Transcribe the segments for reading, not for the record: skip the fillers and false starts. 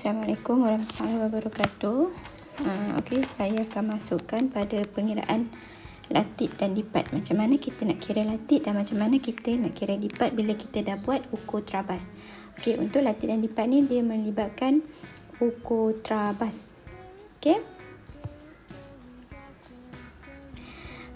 Assalamualaikum warahmatullahi wabarakatuh. Okey, saya akan masukkan pada pengiraan latik dan lipat. Macam mana kita nak kira latik dan macam mana kita nak kira lipat bila kita dah buat ukur terabas. Okey, untuk latik dan lipat ni dia melibatkan ukur terabas. Okey.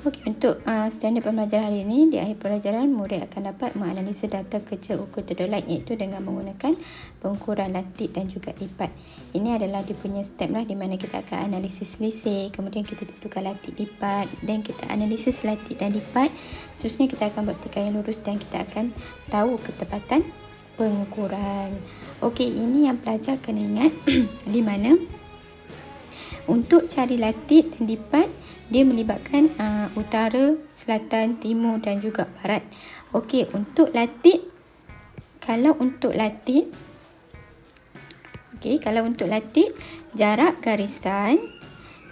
Okey, untuk standard pembelajaran hari ini, di akhir pelajaran murid akan dapat menganalisa data kerja ukur teodolit iaitu dengan menggunakan pengukuran latik dan juga lipat. Ini adalah dia punya step lah di mana kita akan analisis selisih, kemudian kita tentukan latik lipat dan kita analisis latik dan lipat. Seterusnya kita akan buat tikaian lurus dan kita akan tahu ketepatan pengukuran. Okey, ini yang pelajar kena ingat di mana untuk cari latik dan lipat dia melibatkan utara, selatan, timur dan juga barat. Okey, untuk latik, kalau untuk latik jarak garisan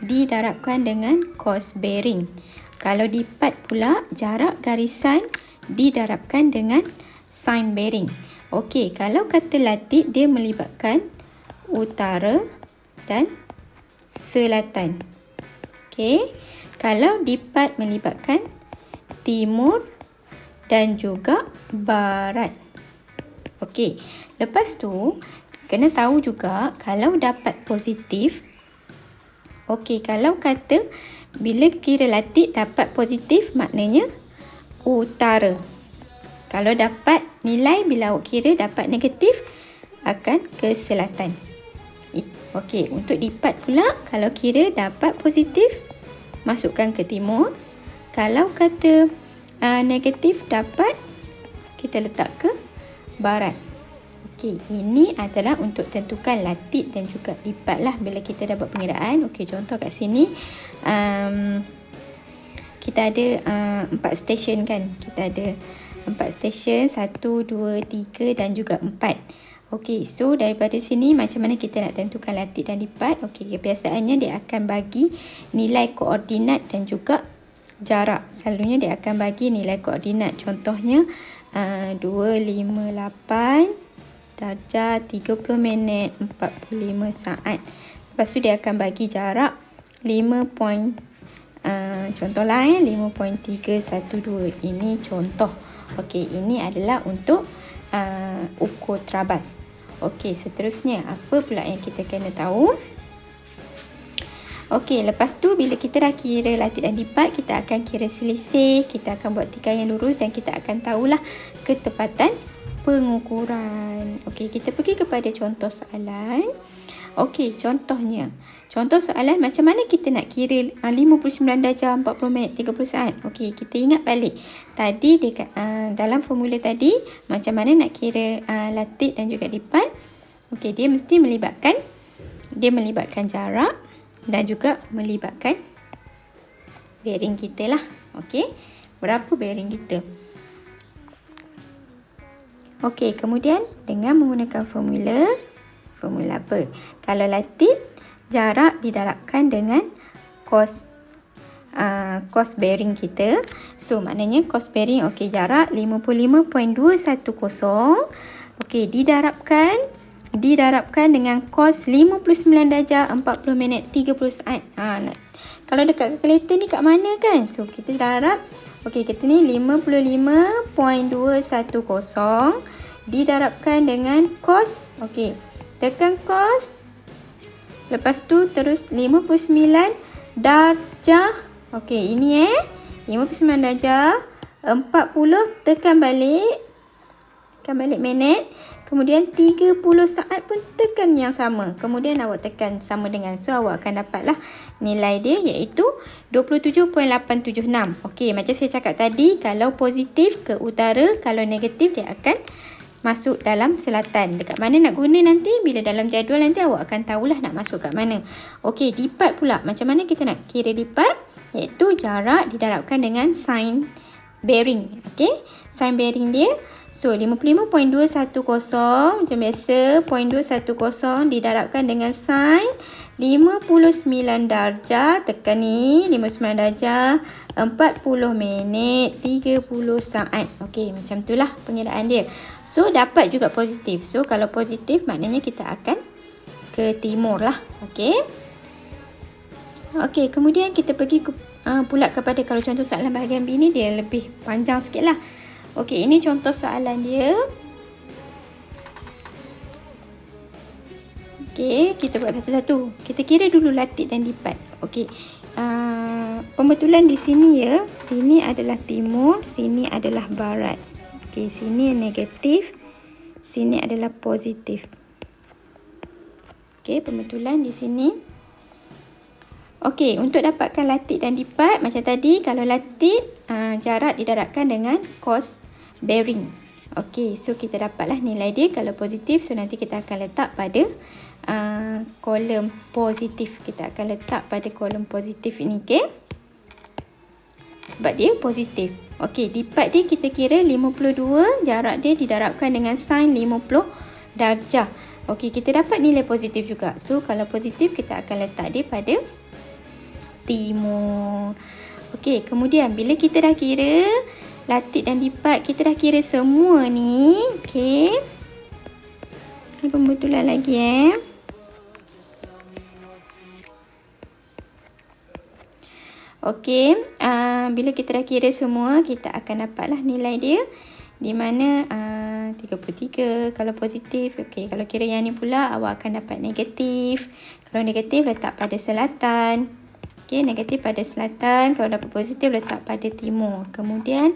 didarabkan dengan cos bearing. Kalau lipat pula jarak garisan didarabkan dengan sin bearing. Okey, kalau kata latik dia melibatkan utara dan selatan. Okey, kalau lipat melibatkan timur dan juga barat. Okey, lepas tu kena tahu juga kalau dapat positif. Okey, kalau kata bila kira latik dapat positif maknanya utara. Kalau dapat nilai bila awak kira dapat negatif akan ke selatan. Okey, untuk lipat pula kalau kira dapat positif masukkan ke timur. Kalau kata negatif dapat kita letak ke barat. Okey, ini adalah untuk tentukan latik dan juga lipat lah bila kita dah buat pengiraan. Okey, contoh kat sini kita ada 4 stesen kan. Kita ada 4 stesen, 1, 2, 3 dan juga 4. Okey, so daripada sini macam mana kita nak tentukan latik dan lipat? Okey, kebiasaannya dia akan bagi nilai koordinat dan juga jarak. Selalunya dia akan bagi nilai koordinat. Contohnya 258 darjah 30 minit 45 saat. Lepas tu dia akan bagi jarak 5 contohlah 5.312. Ini contoh. Okey, ini adalah untuk ukur terabas. Okey, seterusnya apa pula yang kita kena tahu? Okey, lepas tu bila kita dah kira latik dan lipat, kita akan kira selisih, kita akan buat tikaian lurus dan kita akan tahulah ketepatan pengukuran. Okey, kita pergi kepada contoh soalan. Okey, contohnya. Contoh soalan macam mana kita nak kira 59 darjah 40 minit 30 saat. Okey, kita ingat balik. Tadi dekat dalam formula tadi macam mana nak kira latik dan juga lipat. Okey, dia mesti melibatkan jarak dan juga melibatkan bearing kita lah. Okey, berapa bearing kita? Okey, kemudian dengan menggunakan formula apa? Kalau latik, jarak didarabkan dengan cos bearing kita. So maknanya cos bearing, okey, jarak 55.210. Okey, didarabkan dengan cos 59 darjah 40 minit 30 saat. Kalau dekat kalkulator ni kat mana kan? So kita darab. Okey, kita ni 55.210 didarabkan dengan cos. Okey, tekan cos. Lepas tu terus 59 darjah. Okey, ini 59 darjah 40 tekan balik minit. Kemudian 30 saat pun tekan yang sama. Kemudian awak tekan sama dengan. So awak akan dapatlah nilai dia iaitu 27.876. Okey, macam saya cakap tadi, kalau positif ke utara, kalau negatif dia akan masuk dalam selatan. Dekat mana nak guna nanti? Bila dalam jadual nanti awak akan tahulah nak masuk kat mana. Okey, lipat pula. Macam mana kita nak kira lipat? Iaitu jarak didarabkan dengan sin bearing. Okey, sin bearing dia. So 55.210 macam biasa. 0.210 didarabkan dengan sin 59 darjah. Tekan ni 59 darjah 40 minit 30 saat. Okey, macam itulah pengiraan dia. So dapat juga positif. So kalau positif maknanya kita akan ke timur lah. Okey. Okey, kemudian kita pergi pula kepada kalau contoh soalan bahagian B ni dia lebih panjang sikit lah. Okey, ini contoh soalan dia. Okey, kita buat satu-satu. Kita kira dulu latik dan lipat. Okey. Pembetulan di sini ya. Sini adalah timur, sini adalah barat. Okey, sini negatif, sini adalah positif. Okey, pembetulan di sini. Okey, untuk dapatkan latik dan lipat, macam tadi, kalau latik, jarak didarabkan dengan cos bearing. Okey, so kita dapatlah nilai dia. Kalau positif, so nanti kita akan letak pada kolom positif. Kita akan letak pada kolom positif ini, okey? Sebab dia positif. Okey, lipat dia kita kira 52, jarak dia didarabkan dengan sin 50 darjah. Okey, kita dapat nilai positif juga. So, kalau positif, kita akan letak dia pada timur. Okey, kemudian bila kita dah kira latik dan lipat, kita dah kira semua ni. Okey. Ini pembetulan lagi Okey, bila kita dah kira semua, kita akan dapatlah nilai dia. Di mana 33 kalau positif. Okey, kalau kira yang ni pula, awak akan dapat negatif. Kalau negatif, letak pada selatan. Okey, negatif pada selatan. Kalau dapat positif, letak pada timur. Kemudian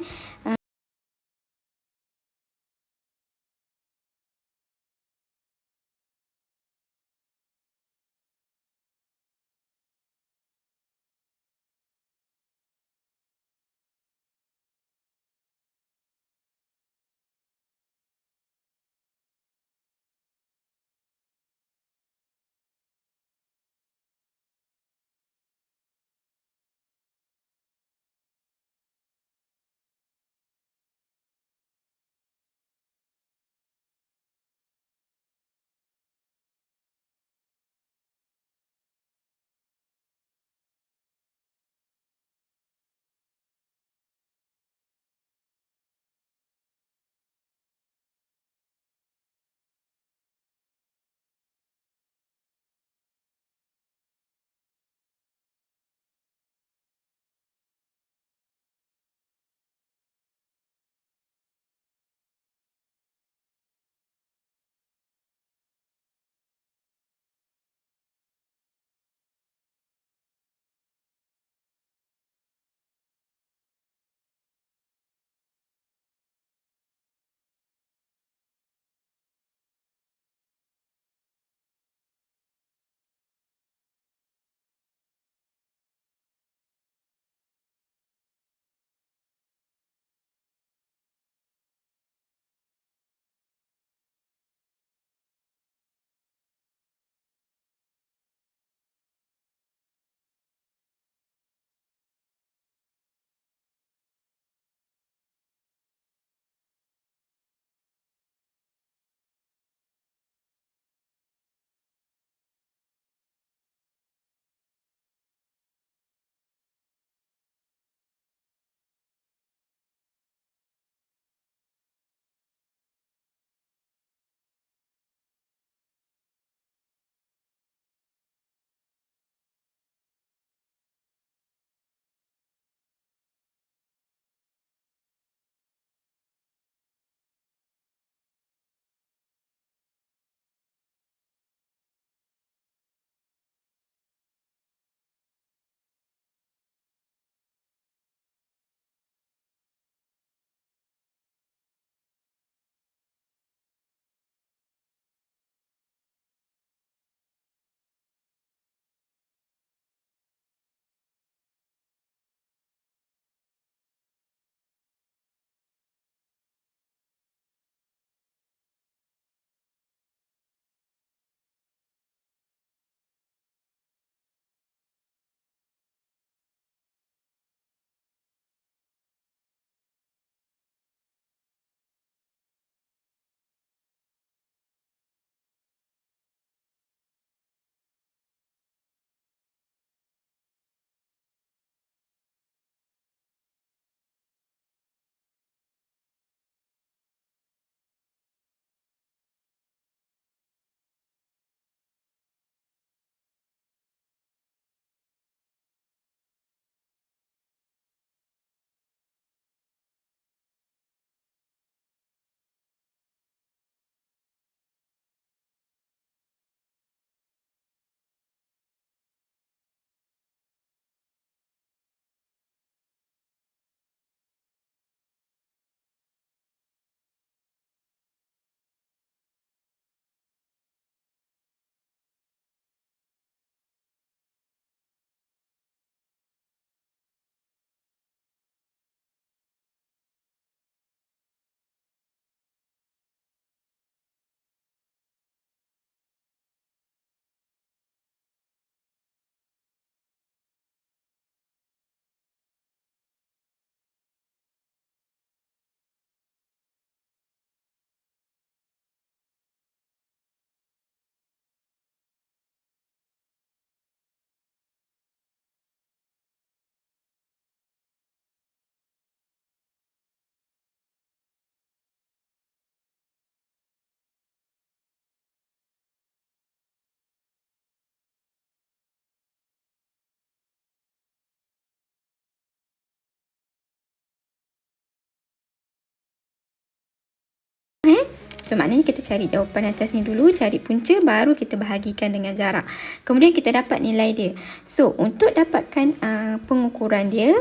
So, maknanya kita cari jawapan atas ni dulu, cari punca, baru kita bahagikan dengan jarak. Kemudian kita dapat nilai dia. So, untuk dapatkan pengukuran dia,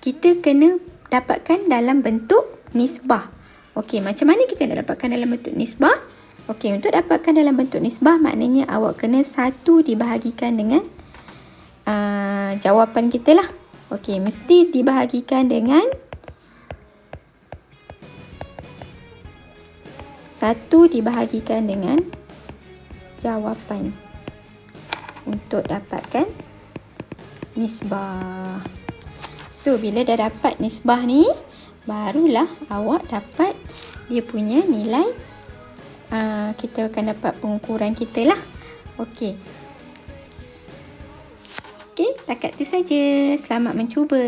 kita kena dapatkan dalam bentuk nisbah. Okey, macam mana kita nak dapatkan dalam bentuk nisbah? Okey, untuk dapatkan dalam bentuk nisbah, maknanya awak kena 1 dibahagikan dengan jawapan kita lah. Okey, mesti dibahagikan dengan 1 dibahagikan dengan jawapan untuk dapatkan nisbah. So, bila dah dapat nisbah ni, barulah awak dapat dia punya nilai. Kita akan dapat pengukuran kita lah. Okey. Okey, takat tu saja. Selamat mencuba.